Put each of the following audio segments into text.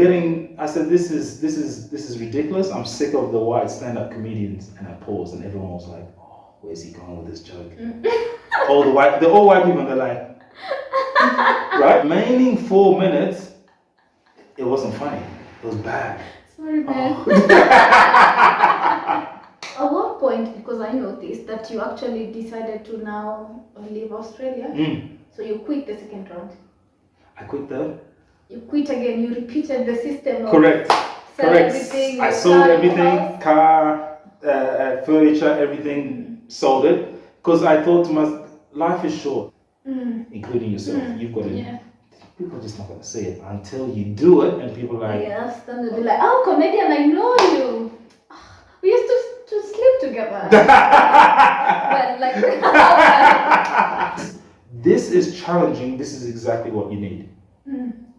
I said, this is ridiculous. I'm sick of the white stand-up comedians. And I paused, and everyone was like, oh, where's he going with this joke? All white people, they're like, right? Remaining 4 minutes, it wasn't funny. It was bad. Sorry, man. At what point, because I noticed that you actually decided to now leave Australia, so you quit the second round. I quit the... You quit again, you repeated the system of Correct. everything. I sold everything, car, furniture, everything, sold it. Because I thought to myself, life is short, including yourself. You've got to... Yeah. People are just not going to say it until you do it, and people are like... Yes, then they'll be like, oh, comedian, I know you. We used to sleep together. Well, like... This is challenging. This is exactly what you need.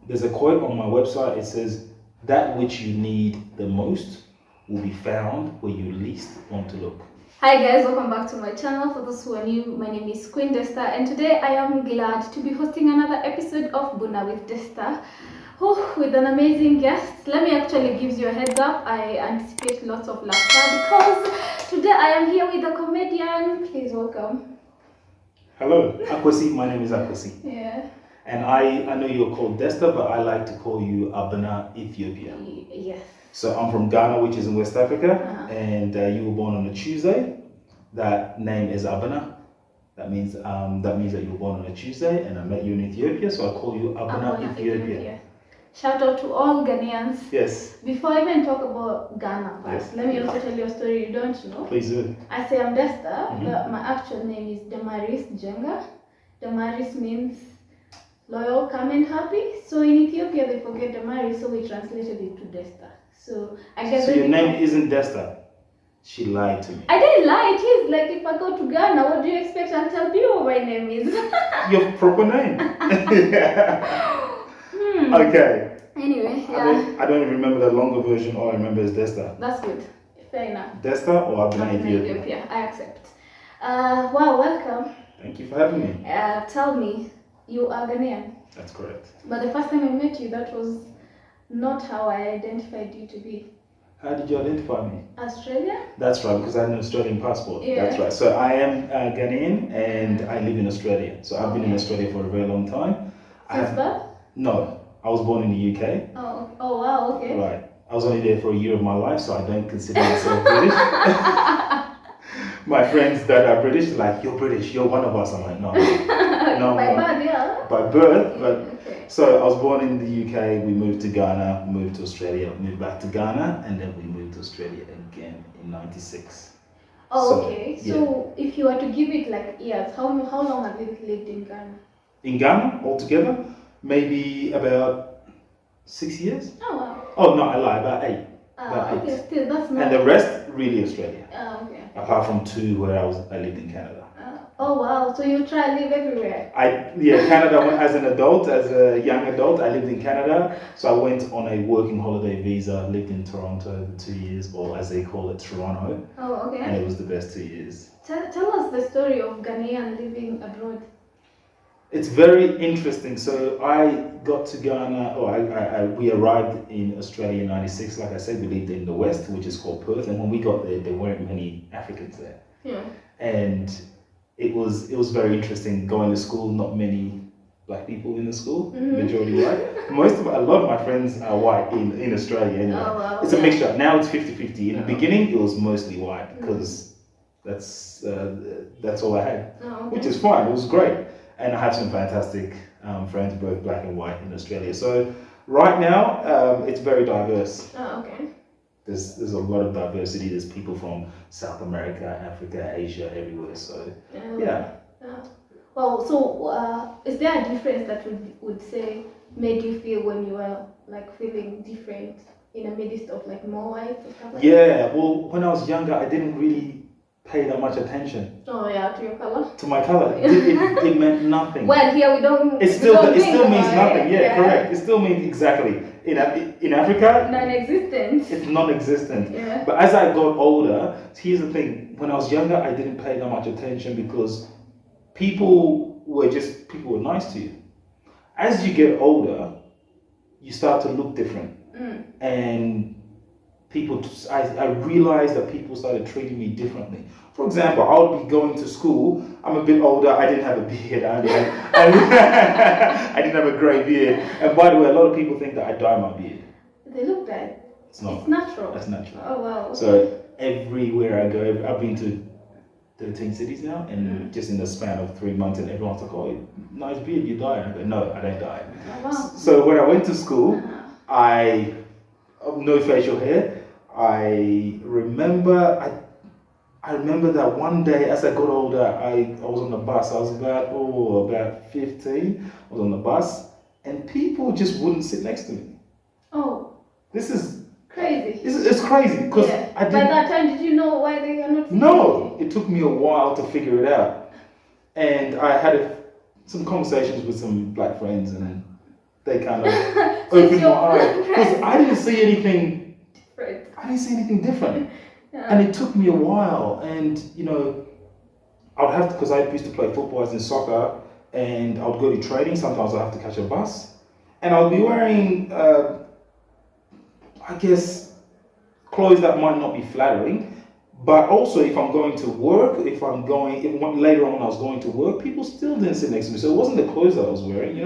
There's a quote on my website. It says, that which you need the most will be found where you least want to look. Hi guys, welcome back to my channel. For those who are new, my name is Queen Desta, and today I am glad to be hosting another episode of Buna with Desta, with an amazing guest. Let me actually give you a heads up. I anticipate lots of laughter because today I am here with a comedian. Please welcome. Hello, Akwasi. My name is Akwasi. Yeah. And I know you're called Desta, but I like to call you Abena, Ethiopia. Yes. So I'm from Ghana, which is in West Africa, and you were born on a Tuesday. That name is Abena. That means that you were born on a Tuesday, and I met you in Ethiopia, so I call you Abena, Ethiopia. Shout out to all Ghanaians. Yes. Before I even talk about Ghana first, let me also tell you a story you don't know. Please do. I say I'm Desta, but my actual name is Damaris Jenga. Damaris means loyal, calm and happy. So in Ethiopia they forget Damaris, so we translated it to Desta. So I guess. So your name isn't Desta. She lied to me. I didn't lie. It is like if I go to Ghana, what do you expect? I'll tell people what my name is. Your proper name. Okay. Anyway, yeah. I don't even remember the longer version. All I remember is Desta. That's good. Fair enough. Desta or Abena, Ethiopia. I accept. Wow, welcome. Thank you for having me. Tell me, you are Ghanaian. That's correct. But the first time I met you, that was not how I identified you to be. How did you identify me? Australia? That's right, because I had an Australian passport. Yeah. That's right. So I am Ghanaian and I live in Australia. So I've been in Australia for a very long time. Since birth? No, I was born in the UK. Oh wow, okay. Right. I was only there for a year of my life, so I don't consider myself British. My friends that are British are like, you're British, you're one of us. I'm like, no. No, by birth, yeah. By birth, but so I was born in the UK, we moved to Ghana, moved to Australia, moved back to Ghana, and then we moved to Australia again in '96. Oh, okay. So if you were to give it like years, how long have you lived in Ghana? In Ghana, altogether, maybe about 6 years. Oh wow. Oh no, I lie, about 8. About 8. Okay, still that's not. And the rest, really Australia. Okay. Apart from 2 where I lived in Canada. Oh wow, so you try to live everywhere? Canada as an adult, as a young adult, I lived in Canada. So I went on a working holiday visa, lived in Toronto for 2 years, or as they call it, Toronto. Oh, okay. And it was the best 2 years. Tell us the story of Ghanaian living abroad. It's very interesting. So I got to Ghana, we arrived in Australia in '96. Like I said, we lived in the West, which is called Perth. And when we got there weren't many Africans there. Yeah. And it was very interesting going to school. Not many black people in the school, majority white. A lot of my friends are white in Australia anyway. Oh, wow. It's a mixture. Now it's 50-50. In the beginning, it was mostly white because that's all I had, which is fine. It was great. And I have some fantastic friends, both black and white, in Australia. So right now, it's very diverse. Oh, okay. There's a lot of diversity. There's people from South America, Africa, Asia, everywhere. So yeah. Well, so is there a difference that would say made you feel when you were like feeling different in the midst of like more white or stuff like that? Well, when I was younger, I didn't really pay that much attention. Oh yeah, to your color. To my color, it meant nothing. Well, here we don't. It still means nothing. Yeah, correct. It still means exactly. In Africa, non-existent. It's non-existent. Yeah. But as I got older, here's the thing: when I was younger, I didn't pay that much attention because people were nice to you. As you get older, you start to look different. Mm. And I realized that people started treating me differently. For example, I would be going to school. I'm a bit older. I didn't have a beard. I didn't have a grey beard. And by the way, a lot of people think that I dye my beard. They look bad. It's not. It's natural. That's natural. Oh wow. So everywhere I go, I've been to 13 cities now, and just in the span of 3 months, and everyone's like, "Oh, nice beard, you dye." I go, "No, I don't dye." Oh, wow. So when I went to school, I no facial hair. I remember that one day as I got older, I was on the bus. I was about 15. I was on the bus, and people just wouldn't sit next to me. Oh. This is crazy. It's crazy because I didn't. By that time, did you know why they are not? No, it took me a while to figure it out, and I had some conversations with some black friends, and they kind of opened my eyes because I didn't see anything. Right. I didn't see anything different, Yeah. and it took me a while. And I would have to, because I used to play football, I was in soccer, and I would go to training. Sometimes I have to catch a bus, and I would be wearing, I guess, clothes that might not be flattering. But also, if I'm going to work, later on when I was going to work, people still didn't sit next to me. So it wasn't the clothes that I was wearing,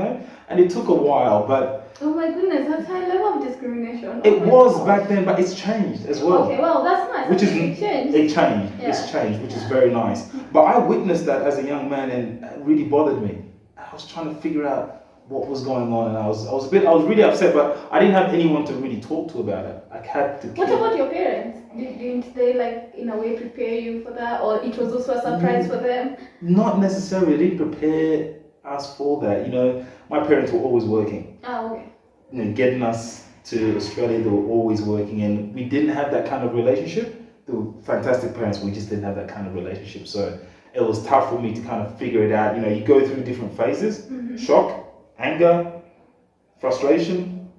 and it took a while. But oh my goodness, that's high level of discrimination. it was back then, but it's changed as well. Okay, well, that's nice. Which is it changed. It changed. Yeah. It's changed, which is very nice. But I witnessed that as a young man, and it really bothered me. I was trying to figure out what was going on, and I was really upset. But I didn't have anyone to really talk to about it. I had to. What about your parents? Didn't they in a way prepare you for that, or it was also a surprise for them? Not necessarily. They didn't prepare us for that. My parents were always working. Oh, okay. Getting us to Australia, they were always working, and we didn't have that kind of relationship. They were fantastic parents. We just didn't have that kind of relationship, so it was tough for me to kind of figure it out. You go through different phases: shock, anger, frustration,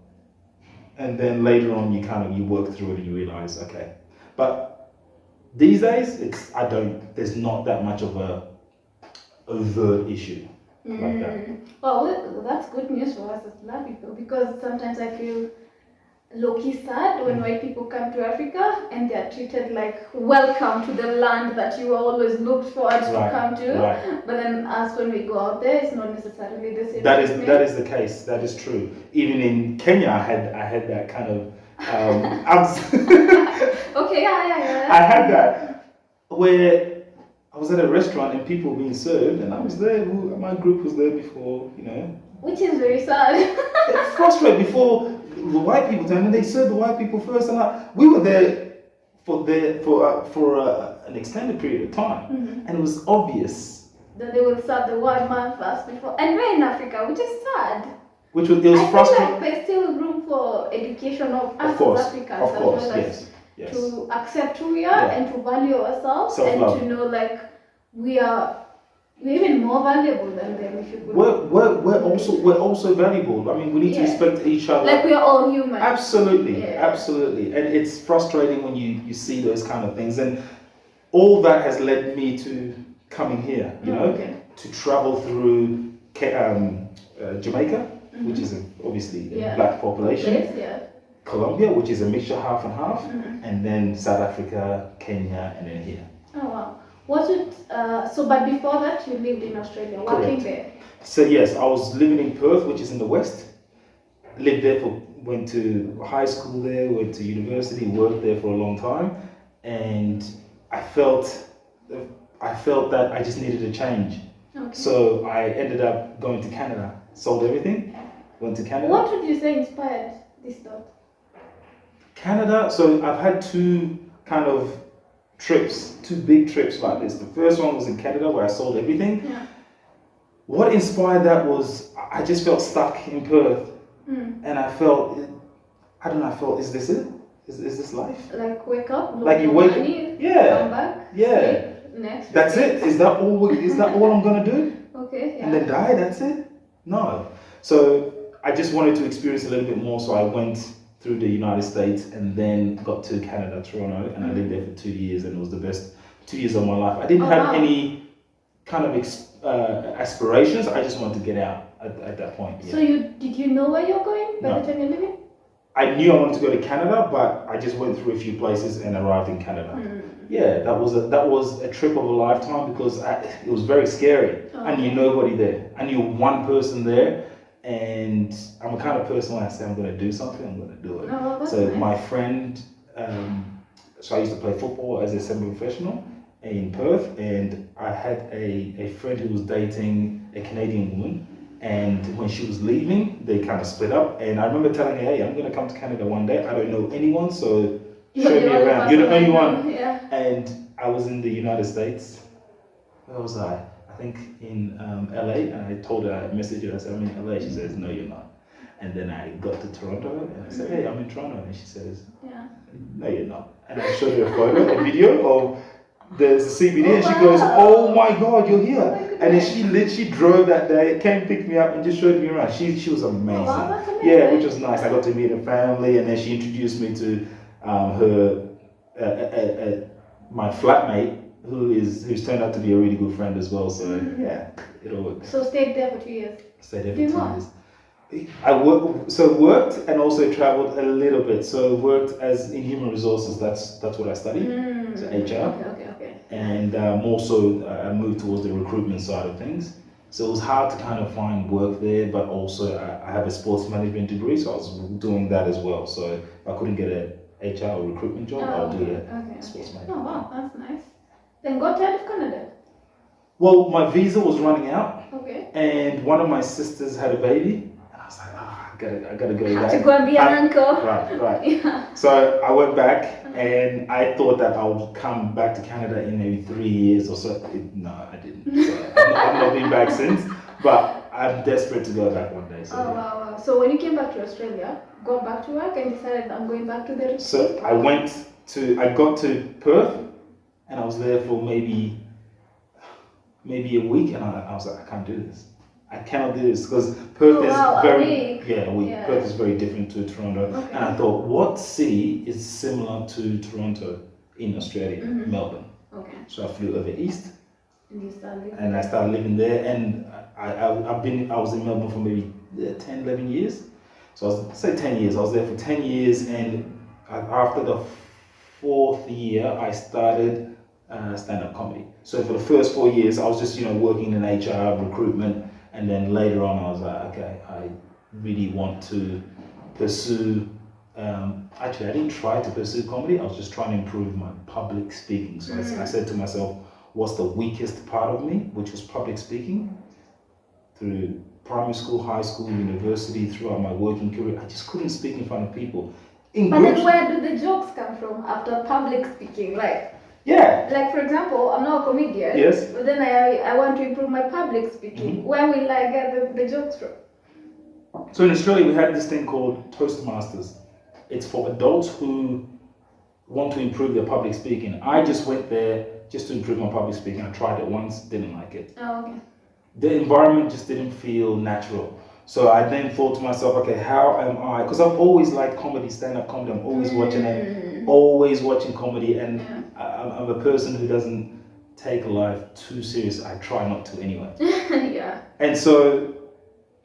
and then later on you work through it and you realize, okay. But these days, there's not that much of a overt issue like that. Well, that's good news for us as black people, because sometimes I feel low-key sad when white people come to Africa and they are treated like welcome to the land that you always looked forward to come to. Right. But then us, when we go out there, it's not necessarily the same. That is the case. That is true. Even in Kenya, I had that kind of. Okay, yeah. I had that where I was at a restaurant and people were being served, and I was there. My group was there before, Which is very sad. It's frustrating. Before the white people came, and they served the white people first, and we were there for an extended period of time, and it was obvious that they will serve the white man first before, and we're in Africa, which is sad. It was I frustrating. feel like there's still room for education of us course, as Africans, of course, as well as yes. to accept who we are and to value ourselves. Self-love. And to know we're even more valuable than them, if you could. We're also valuable. I mean, we need to respect each other. Like we're all human. Absolutely, Yeah. absolutely. And it's frustrating when you see those kind of things. And all that has led me to coming here, to travel through Jamaica, which is obviously a black population. Colombia, which is a mixture half and half, and then South Africa, Kenya, and then here. Oh wow. Was it but before that you lived in Australia, working there? So yes, I was living in Perth, which is in the west. Lived there went to high school there, went to university, worked there for a long time, and I felt that I just needed a change. Okay. So I ended up going to Canada, sold everything, went to Canada. What would you say inspired this thought? Canada, so I've had two kind of trips, two big trips like this. The first one was in Canada where I sold everything. Yeah. What inspired that was I just felt stuck in Perth, and I felt, is this it? Is this life? Like wake up, like you wake up, come back, sleep, next. That's it? Is that all I'm gonna do? Okay, yeah. And then die, that's it? No. So I just wanted to experience a little bit more, so I went through the United States and then got to Canada, Toronto, and I lived there for 2 years, and it was the best 2 years of my life. I didn't have any kind of aspirations. I just wanted to get out at that point. Yeah. So did you know where you're going by the time you're leaving? I knew I wanted to go to Canada, but I just went through a few places and arrived in Canada. Yeah, that was a trip of a lifetime because it was very scary. I knew nobody there. I knew one person there, and I'm the kind of person when I say I'm going to do something, I'm going to do it. Oh, that's So nice. my friend, so I used to play football as a semi-professional in Perth, and I had a friend who was dating a Canadian woman. And when she was leaving, they kind of split up. And I remember telling her, hey, I'm going to come to Canada one day. I don't know anyone, so show me around. You're the only one. Yeah. And I was in the United States. Where was I? I think in LA. And I told her, I messaged her, I said, I'm in LA. She says, no, you're not. And then I got to Toronto and I said, hey, I'm in Toronto. And she says, no, you're not. And I showed her a photo, a video of the CBD, and she goes, oh my God, you're here. And then she drove that day, came pick me up and just showed me around. She was amazing. Oh, wow, that's amazing. Yeah, which was nice. I got to meet her family, and then she introduced me to her my flatmate, who's turned out to be a really good friend as well. So yeah, it all worked. So stayed there for 2 years. Stayed there for 2 years. I worked and also traveled a little bit. So worked as in human resources. That's what I studied. So HR. Okay. And more so, I moved towards the recruitment side of things. So it was hard to kind of find work there, but also I have a sports management degree, so I was doing that as well. So if I couldn't get a HR or recruitment job, I'll do a sports management. Oh wow, that's nice. Then got out of Canada. Well, my visa was running out, Okay. and one of my sisters had a baby. I was like, I gotta go back. To go and be an uncle. Right. Yeah. So I went back, and I thought that I would come back to Canada in maybe 3 years or so. No, I didn't. So I've not been back since, but I'm desperate to go back one day. So, Oh wow. So when you came back to Australia, got back to work and decided I'm going back to the So I got to Perth, and I was there for maybe a week, and I was like, I can't do this. I cannot do this because Perth is very a week. Yeah. Perth is very different to Toronto, and I thought, what city is similar to Toronto in Australia? Melbourne. Okay. So I flew over east, And you started living and I started living there, and I was in Melbourne for maybe 10, 11 years. So I was say 10 years. I was there for 10 years, and after the 4th year, I started stand-up comedy. So for the first 4 years, I was just working in HR recruitment. And then later on, I was like, okay, I really want to pursue. Actually, I didn't try to pursue comedy. I was just trying to improve my public speaking. So I said to myself, what's the weakest part of me, which was public speaking. Through primary school, high school, university, throughout my working career, I just couldn't speak in front of people. But then where do the jokes come from after public speaking? Like for example, I'm not a comedian. Yes. But then I want to improve my public speaking. Where will I get the jokes from? So in Australia, we had this thing called Toastmasters. It's for adults who want to improve their public speaking. I just went there just to improve my public speaking. I tried it once, didn't like it. Oh, okay. The environment just didn't feel natural. So I then thought to myself, okay, how am I? Because I've always liked comedy, stand-up comedy. I'm always watching it, always watching comedy. And I'm a person who doesn't take life too serious. I try not to anyway. Yeah. And so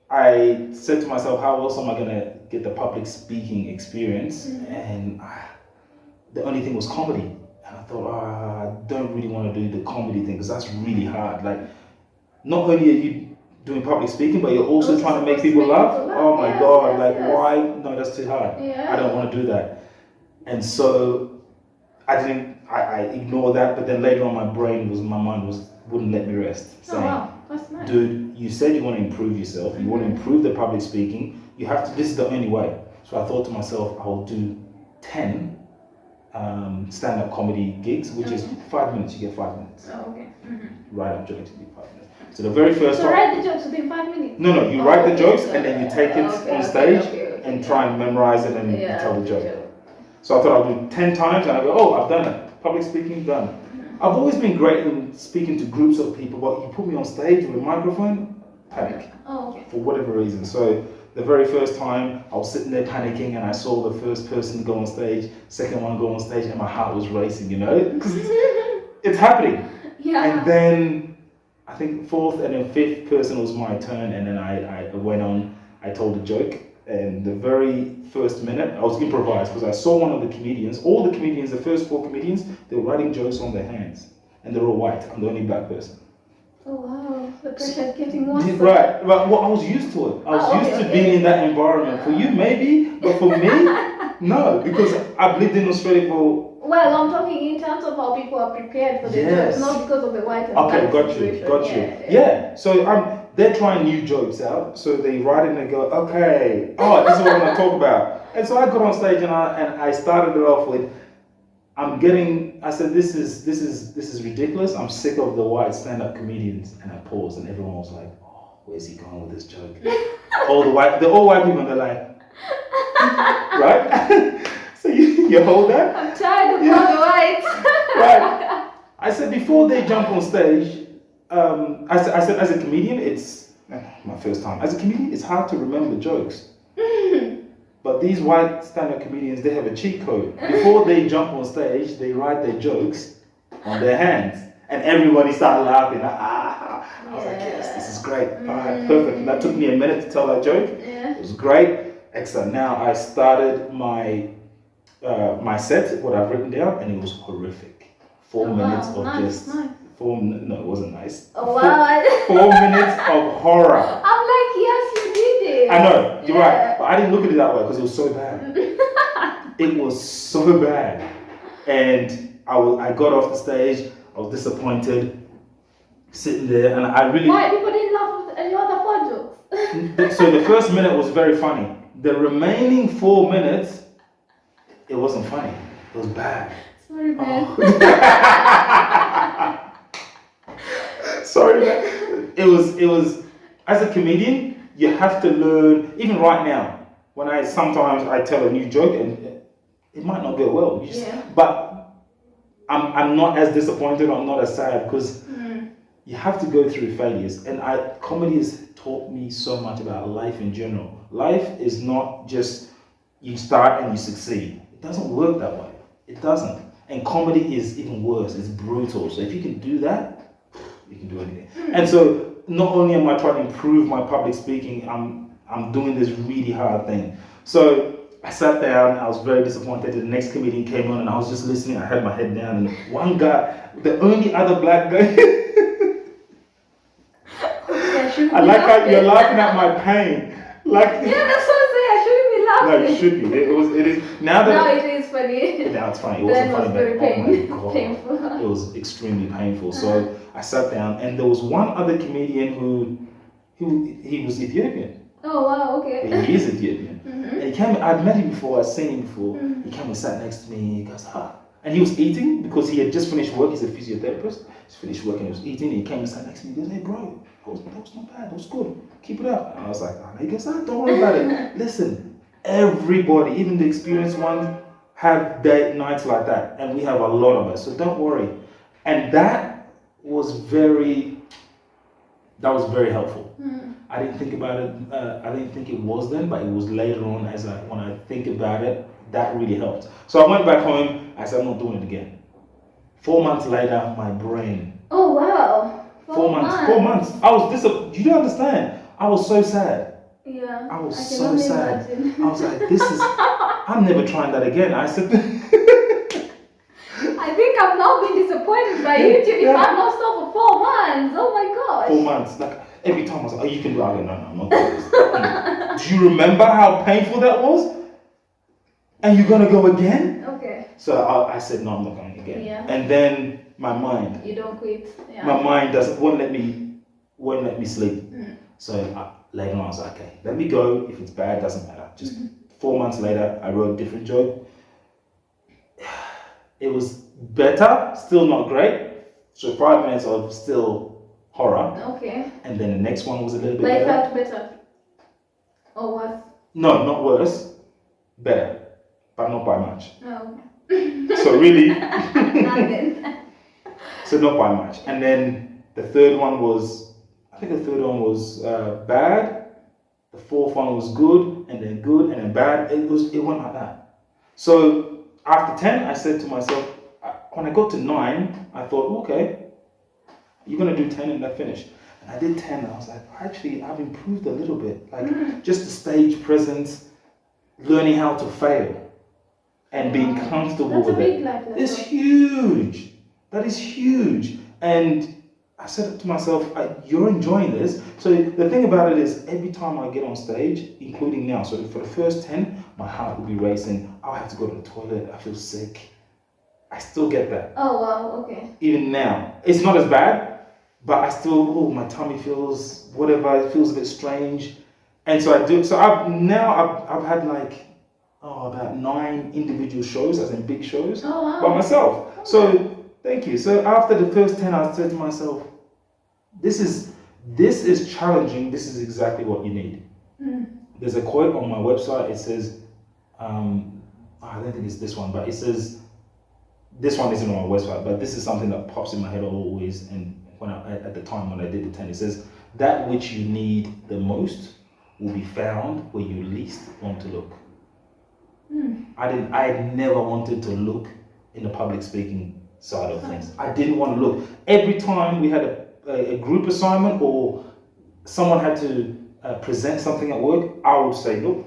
I said to myself, how else am I going to get the public speaking experience? And the only thing was comedy. And I thought, I don't really want to do the comedy thing because that's really hard. Like, not only are you doing public speaking, but you're also trying to make people laugh. Oh my God, why? No, that's too hard. Yeah. I don't want to do that. And so I ignored that, but then later on my mind wouldn't let me rest. Saying, wow, that's nice. Dude, you said you want to improve yourself, you want to improve the public speaking, this is the only way. So I thought to myself, I'll do 10 stand-up comedy gigs, which is 5 minutes, you get 5 minutes. Oh, okay. Write up jokes, you get 5 minutes. So the very first time. Write the jokes within 5 minutes? No, you write the jokes and then you take it on stage and try and memorize it and tell the joke. So I thought I'll do 10 times and I go, oh, I've done it. Public speaking, done. I've always been great in speaking to groups of people, but you put me on stage with a microphone, panic. Oh, okay. For whatever reason. So the very first time I was sitting there panicking and I saw the first person go on stage, second one go on stage, and my heart was racing, because it's happening. Yeah. And then I think fourth and then fifth person was my turn, and then I went on. I told a joke, and the very first minute I was improvised because I saw one of the comedians. All the comedians, the first four comedians, they were writing jokes on their hands, and they were all white. I'm the only black person. Oh wow, the pressure is getting worse. Right, but well, I was used to it. I was used to being in that environment. For you, maybe, but for me, no, because I've lived in Australia for. Well, I'm talking in terms of how people are prepared for the Yes. jokes, not because of the white and Okay, black got you, situation. got you. Yeah, so they're trying new jokes out. So they write it and they go, okay, oh, this is what I'm going to talk about. And so I got on stage and I started it off with, I said, this is ridiculous. I'm sick of the white stand-up comedians. And I paused and everyone was like, oh, where's he going with this joke? They're all white people and they're like, right? So you hold that? I'm tired of all the whites. Right. I said before they jump on stage, I said as a comedian, it's my first time. As a comedian, it's hard to remember jokes. But these white stand-up comedians, they have a cheat code. Before they jump on stage, they write their jokes on their hands. And everybody started laughing. I was like, yes, this is great. All right, perfect. That took me a minute to tell that joke. Yeah. It was great. Excellent. Now I started my set, what I've written down, and it was horrific. 4 minutes of nice. no, it wasn't nice. Oh wow. 4 minutes of horror. I'm like, yes, you did it. I know, you're right, but I didn't look at it that way because it was so bad. It was so bad, and I got off the stage. I was disappointed, sitting there, and I really. Why people didn't laugh at your other 4 jokes? So the first minute was very funny. The remaining 4 minutes, it wasn't funny. It was bad. Sorry, man. Sorry, man. It was. As a comedian, you have to learn. Even right now, when sometimes I tell a new joke and it might not go well. But I'm not as disappointed. I'm not as sad because you have to go through failures. And comedy has taught me so much about life in general. Life is not just you start and you succeed. It doesn't work that way. It doesn't. And comedy is even worse. It's brutal. So if you can do that, you can do anything. And so not only am I trying to improve my public speaking, I'm doing this really hard thing. So I sat down. I was very disappointed. The next comedian came on, and I was just listening. I had my head down, and one guy, the only other black guy. I like how you're laughing at my pain. Like, yeah, that's what I'm saying. I shouldn't be laughing. No, you should be. It is now that. No, it is funny. Now it's funny. It wasn't funny, very but oh my God, painful. it was extremely painful. So I sat down, and there was one other comedian who he was Ethiopian. Oh wow, okay. He is Ethiopian. And he came. I'd met him before. I'd seen him before. He came and sat next to me. He goes, and he was eating because he had just finished work. He's a physiotherapist. He's finished work and he was eating. He came and sat next to me. He goes, hey bro, that was not bad. That was good. Keep it up. And I was like, he goes, don't worry about it. Listen, everybody, even the experienced ones, have nights like that, and we have a lot of us. So don't worry. And that was very helpful. I didn't think about it. I didn't think it was then, but it was later on. When I think about it, that really helped. So I went back home. I said, I'm not doing it again. 4 months later, my brain. Oh wow. 4 months. 4 months. I was disappointed. You don't understand. I was so sad. Yeah. I was can so only sad. imagine. I was like, I'm never trying that again. I said. I think I've now been disappointed by YouTube if I've not stopped for 4 months. Oh my gosh. 4 months. Like every time I was like, you can do it. I go, no, I'm not doing this. Do you remember how painful that was? And you're gonna go again? Okay. So I said, no, I'm not going again. Yeah. And then my mind. You don't quit. Yeah. My mind won't let me sleep. So later on I was like, okay, let me go. If it's bad, doesn't matter. Just 4 months later, I wrote a different joke. It was better, still not great. So 5 minutes of still horror. Okay. And then the next one was a little bit But it better. felt better. Or worse? No, not worse. Better. But not by much. No. So really, Nothing. so not by much. And then the third one was, bad. The fourth one was good, and then bad. It went like that. So after 10, I said to myself, when I got to 9, I thought, okay, you're gonna do 10 and then finish. And I did 10 and I was like, actually, I've improved a little bit. Like just the stage presence, learning how to fail and being comfortable with it. It's huge. That is huge. And I said to myself, you're enjoying this. So the thing about it is, every time I get on stage, including now, so for the first 10, my heart will be racing. I'll have to go to the toilet. I feel sick. I still get that. Oh, wow, okay. Even now. It's not as bad, but I still, my tummy feels, whatever, it feels a bit strange. And so I do, so I've had like, about 9 individual shows, as in big shows, by myself. Okay. So, thank you. So after the first 10, I said to myself, this is challenging. This is exactly what you need. There's a quote on my website. It says, I don't think it's this one, but it says, this one isn't on my website, but this is something that pops in my head always. And at the time when I did the 10, it says, that which you need the most will be found where you least want to look. I never wanted to look in the public speaking side of things. I didn't want to look. Every time we had a group assignment or someone had to present something at work, I would say, nope.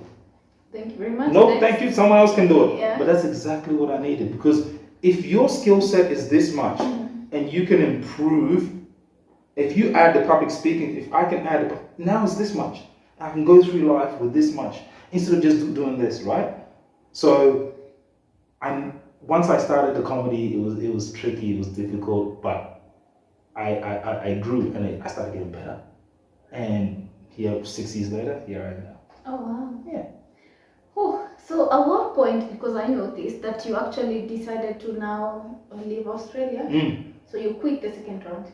Thank you very much. Nope, thank you, someone else can do it. Yeah. But that's exactly what I needed, because if your skill set is this much and you can improve, if you add the public speaking, if I can add, now it's this much. I can go through life with this much instead of just doing this, right? So, once I started the comedy, it was tricky, it was difficult, but I grew and I started getting better. And here, 6 years later, here I am now. Oh wow! Yeah. Oh, so at what point? Because I noticed that you actually decided to now leave Australia. So you quit the second round.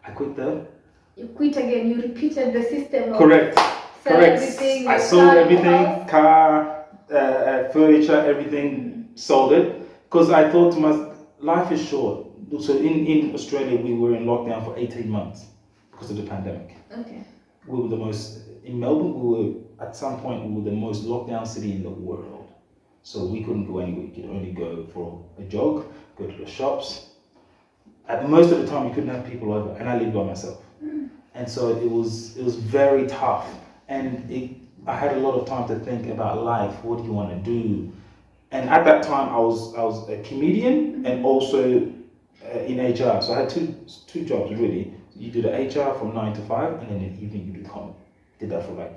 I quit the. You quit again. You repeated the system. Correct. Everything, I sold everything, car. Furniture, everything, sold it, because I thought to myself, life is short. So in Australia, we were in lockdown for 18 months because of the pandemic. Okay. We were in Melbourne, at some point, we were the most lockdown city in the world. So we couldn't go anywhere. You could only go for a jog, go to the shops. At most of the time, you couldn't have people over, and I lived by myself. And so it was very tough. And I had a lot of time to think about life. What do you want to do? And at that time, I was a comedian and also in HR. So I had two jobs really. You do the HR from 9 to 5, and then in the evening you do comedy. Did that for like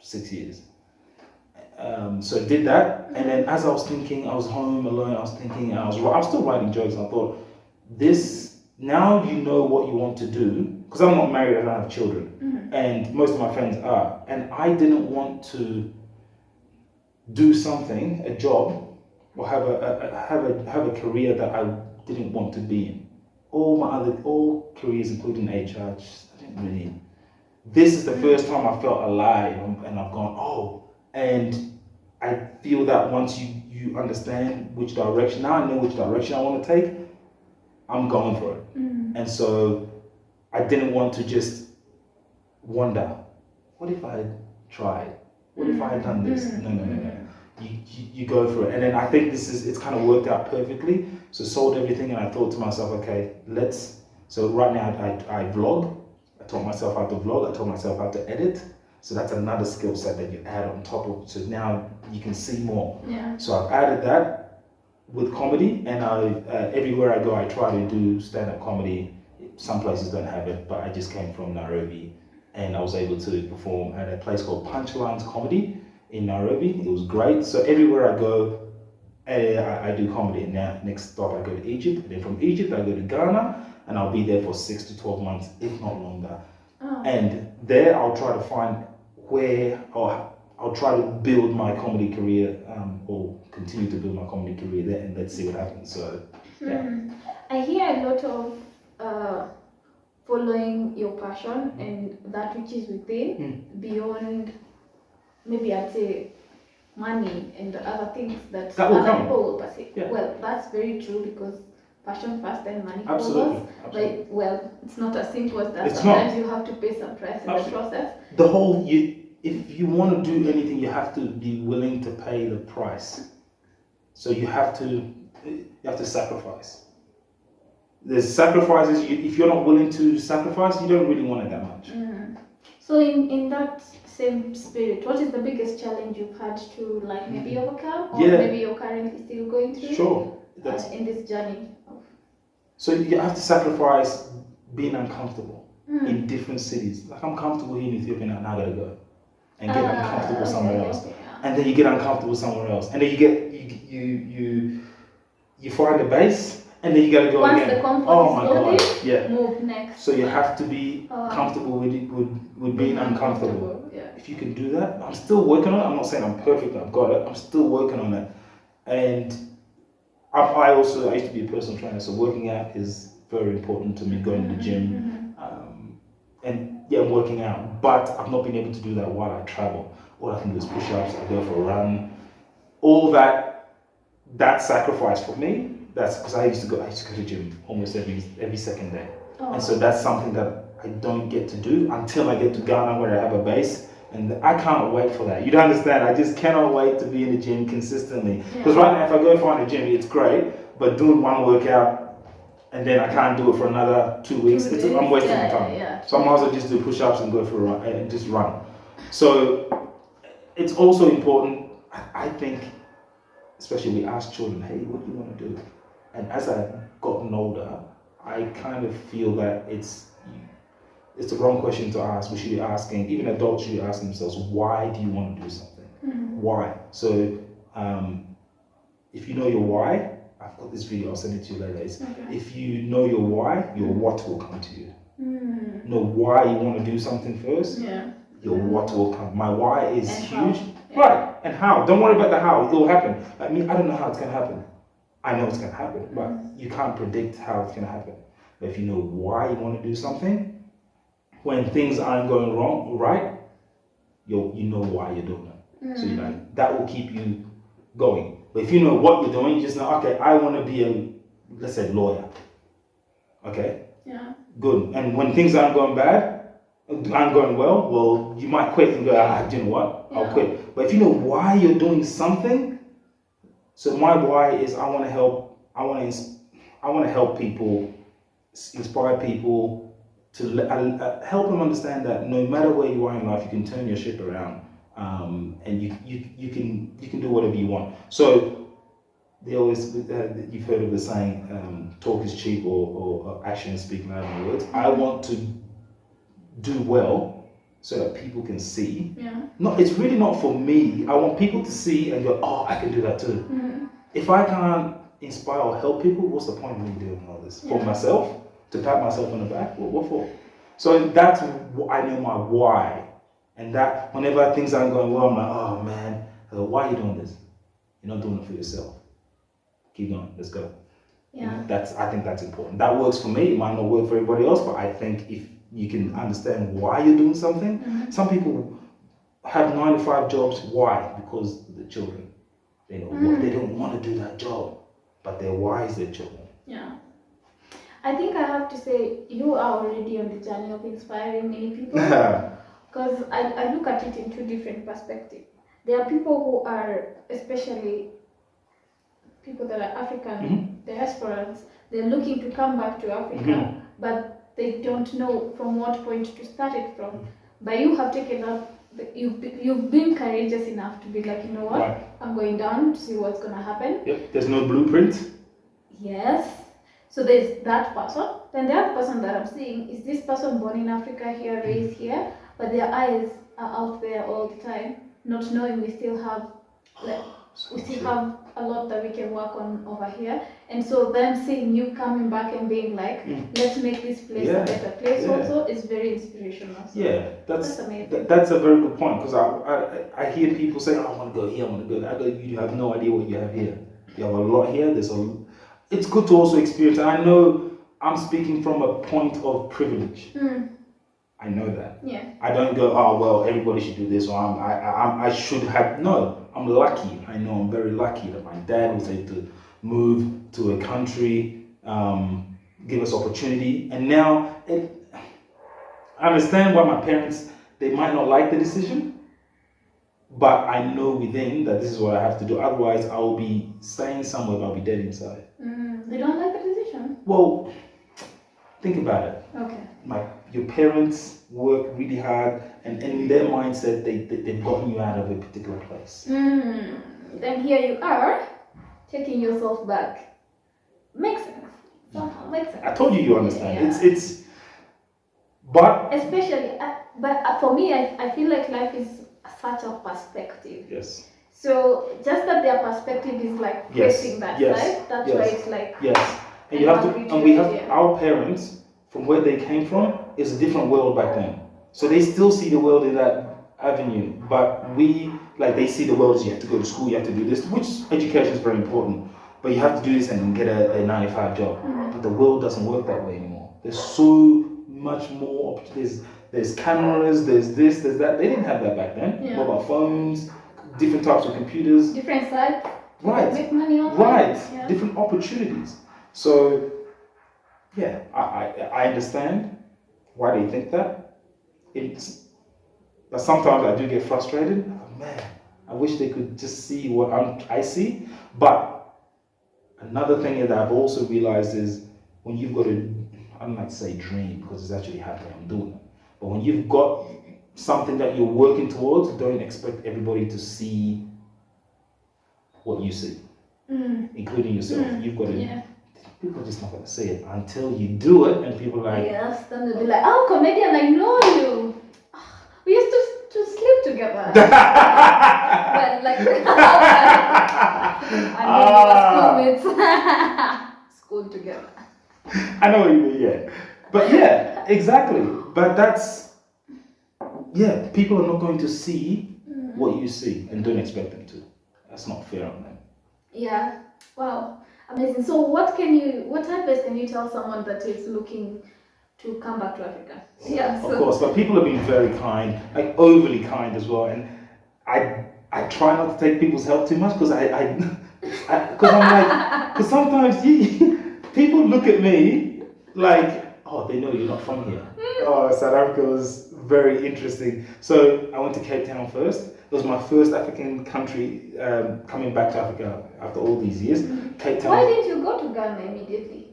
6 years. So I did that, and then as I was thinking, I was home alone. I was thinking, and I was still writing jokes. And I thought, now you know what you want to do, because I'm not married. I don't have children. And most of my friends are, and I didn't want to do something, a job, or have a career that I didn't want to be in. All careers, including HR, I didn't really. This is the first time I felt alive, and I've gone, and I feel that once you understand which direction, now I know which direction I want to take, I'm going for it. And so I didn't want to just wonder, what if I had tried? What if I had done this? No. You go for it. And then I think it's kind of worked out perfectly. So sold everything, and I thought to myself, okay, so right now I vlog. I taught myself how to vlog. I taught myself how to edit. So that's another skill set that you add on top of, so now you can see more. Yeah. So I've added that with comedy, and everywhere I go, I try to do stand-up comedy. Some places don't have it, but I just came from Nairobi, and I was able to perform at a place called Punchlines Comedy in Nairobi. It was great. So everywhere I go, I do comedy. And now, next stop, I go to Egypt. And then from Egypt, I go to Ghana, and I'll be there for 6 to 12 months, if not longer. And there, I'll try to find I'll try to build my comedy career, or continue to build my comedy career there, and let's see what happens. So, yeah. I hear a lot of following your passion and that which is within, beyond, maybe I'd say, money and other things that other people will pursue. Yeah. Well, that's very true, because passion first and money follows. But well, it's not as simple as that. Sometimes you have to pay some price in the process. If you want to do anything, you have to be willing to pay the price. So you have to sacrifice. There's sacrifices. If you're not willing to sacrifice, you don't really want it that much. So in that same spirit, what is the biggest challenge you've had to like maybe overcome, or maybe you're currently still going through? Sure. In this journey. So you have to sacrifice being uncomfortable in different cities. Like I'm comfortable here in Ethiopia now, I gotta go and get uncomfortable somewhere else. And then you get uncomfortable somewhere else. And then you find a base. And then you gotta go again. Once the comfort is God, move next. So you have to be comfortable with being uncomfortable. Yeah. If you can do that, I'm still working on it. I'm not saying I'm perfect. I've got it. I'm still working on it. And I used to be a personal trainer, so working out is very important to me. Going to the gym, and working out. But I've not been able to do that while I travel. All I can do is push-ups. I go for a run. All that sacrifice for me. That's because I used to go to the gym almost every second day. And so that's something that I don't get to do until I get to Ghana where I have a base. And I can't wait for that. You'd understand, I just cannot wait to be in the gym consistently. Because right now if I go find a gym, it's great, but doing one workout and then I can't do it for another 2 weeks, I'm wasting my time. So I might as well just do push-ups and go for a run and just run. So it's also important, I think, especially we ask children, hey, what do you want to do? And as I've gotten older, I kind of feel that it's the wrong question to ask. We should be asking, even adults should be asking themselves, why do you want to do something? Why? So if you know your why, I've got this video, I'll send it to you later. If you know your why, your what will come to you. Know why you want to do something first, your what will come. My why is and huge. Right, and how. Don't worry about the how, it will happen. I mean, I don't know how it's going to happen. I know it's going to happen, but you can't predict how it's going to happen. But if you know why you want to do something, when things aren't going right, you know why you're doing it. So that will keep you going. But if you know what you're doing, you just know, okay, I want to be let's say, lawyer. Okay? Yeah. Good. And when things aren't going well, you might quit and go, do you know what? I'll quit. But if you know why you're doing something, so my why is I want to help people, inspire people, to help them understand that no matter where you are in life, you can turn your ship around, and you can do whatever you want. So they always, you've heard of the saying, talk is cheap or actions speak louder than words. I want to do well so that people can see. No, it's really not for me. I want people to see and go, oh, I can do that too. If I can't inspire or help people, what's the point of me doing all this? For myself? To pat myself on the back? What for? So that's, I know my why. And that whenever things aren't going well, I'm like, oh man, why are you doing this? You're not doing it for yourself. Keep going, let's go. I think that's important. That works for me. It might not work for everybody else, but I think if you can understand why you're doing something. Some people have 9-to-5 jobs. Why? Because of the children. They don't want to do that job, but their why is their children. Yeah. I think I have to say you are already on the journey of inspiring many people. Because I look at it in two different perspectives. There are people who are, especially people that are African diasporans, they're looking to come back to Africa, but they don't know from what point to start it from. But you have taken up, you've been courageous enough to be like, you know what, I'm going down to see what's going to happen. Yep. There's no blueprint. Yes. So there's that person. Then the other person that I'm seeing is this person born in Africa here, raised here, but their eyes are out there all the time, not knowing we still have a lot that we can work on over here. And so them seeing you coming back and being like, let's make this place a better place also is very inspirational. So that's amazing. That's a very good point, because I hear people say, I want to go here, I want to go there. I go, you have no idea what you have here. You have a lot here. It's good to also experience. I know I'm speaking from a point of privilege. I know that. Yeah. I don't go, oh well, everybody should do this, or I should have. No, I'm lucky. I know I'm very lucky that my dad was able to move to a country, give us opportunity, and now I understand why my parents, they might not like the decision, but I know within that this is what I have to do. Otherwise, I will be staying somewhere, but I'll be dead inside. They don't like the decision. Well, think about it. Okay. Like your parents work really hard, and in their mindset, they've gotten you out of a particular place. Then here you are, taking yourself back. Makes sense. Somehow makes sense. I told you understand. Yeah. It's but Especially, but for me, I feel like life is such a perspective. yes. So just that their perspective is like Yes, facing that yes, side, that's yes. why it's like Yes, and you have to, and we have our parents from where they came from is a different world back then. So they still see the world in that avenue, but we like they see the world as you have to go to school, you have to do this, which education is very important. But you have to do this and get a 9 to 5 job. But the world doesn't work that way anymore. There's so much more. There's cameras, there's this, there's that. They didn't have that back then. Yeah. Mobile phones, different types of computers. different sides. Right. Make money on Right, Yeah. different opportunities. So, yeah, I understand why they think that. But sometimes I do get frustrated. Oh, man, I wish they could just see what I see. But another thing that I've also realized is when you've got I don't like to say dream because it's actually happening, I'm doing it. But when you've got something that you're working towards, don't expect everybody to see what you see, including yourself. You've got to. Yeah. People are just not going to say it until you do it, and people are like, Yes, then they'll be like, oh, comedian, I know you. We used to sleep together. Well, like, I mean, we were schoolmates. School together. I know what you mean, yeah. But yeah, exactly. But people are not going to see what you see, and don't expect them to. That's not fair on them. Yeah. Wow. Amazing. So what advice can you tell someone that is looking to come back to Africa? Yeah. Of course, but people have been very kind, like overly kind as well. And I try not to take people's help too much because because sometimes people look at me like, oh, they know you're not from here. Oh, South Africa was very interesting. So I went to Cape Town first. It was my first African country coming back to Africa after all these years. Cape Town. Why didn't you go to Ghana immediately?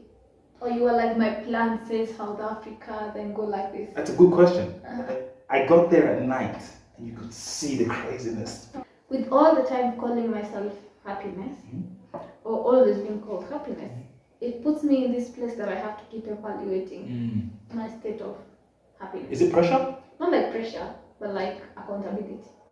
Or you were like, my plan says South Africa, then go like this? That's a good question. I got there at night and you could see the craziness. With all the time calling myself happiness, or always being called happiness, it puts me in this place that I have to keep evaluating my state of happiness. Is it pressure? Not like pressure, but like accountability.